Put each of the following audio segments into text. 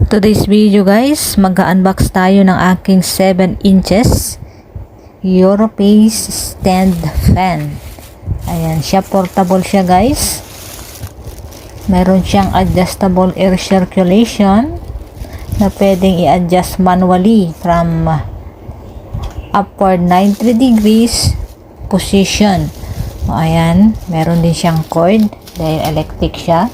Today's video guys, mag-unbox tayo ng aking 7 inches Europace stand fan. Ayan, siya portable siya guys. Meron siyang adjustable air circulation na pwedeng i-adjust manually from upward 90 degrees position. Ayan, meron din siyang cord dahil electric siya.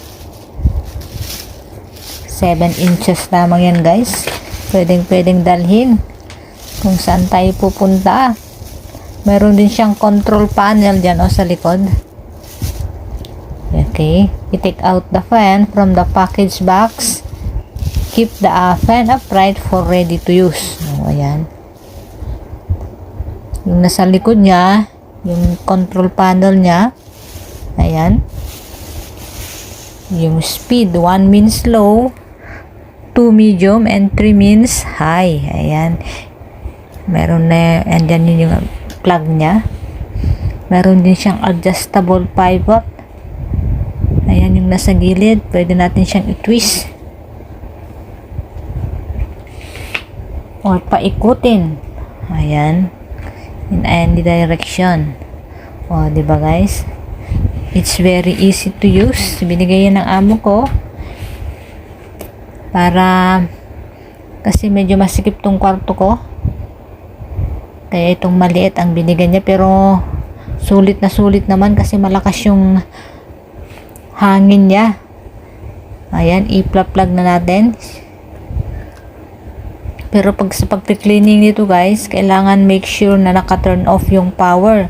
7 inches lamang yan guys. Pwedeng dalhin kung saan tayo pupunta. Meron din siyang control panel dyan sa likod. Okay, i-take out the fan from the package box. Keep the fan upright for ready to use. Ayan. Yung nasa likod niya, yung control panel niya. Ayan. Yung speed, 1 means low, 2 medium, and 3 means high. Ayan. Meron na, and yan yung plug niya. Meron din siyang adjustable pivot. Ayan yung nasa gilid. Pwede natin siyang i-twist or paikutin. Ayan. In any direction. O, diba guys? It's very easy to use. Binigay yan ng amo ko. Para kasi medyo masikip tong kwarto ko, kaya itong maliit ang binigyan niya, pero sulit na sulit naman kasi malakas yung hangin niya. Ayan, i-plug na natin. Pero sa pag-cleaning nito guys, kailangan make sure na naka-turn off yung power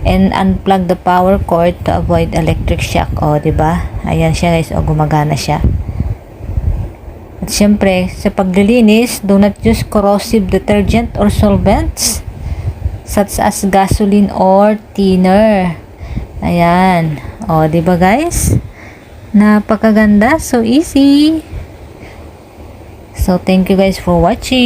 and unplug the power cord to avoid electric shock. O, diba? Ayan siya guys, o gumagana siya. At syempre, sa paglilinis, do not use corrosive detergent or solvents such as gasoline or thinner. Ayan. O, diba guys? Napakaganda. So easy. So, thank you guys for watching.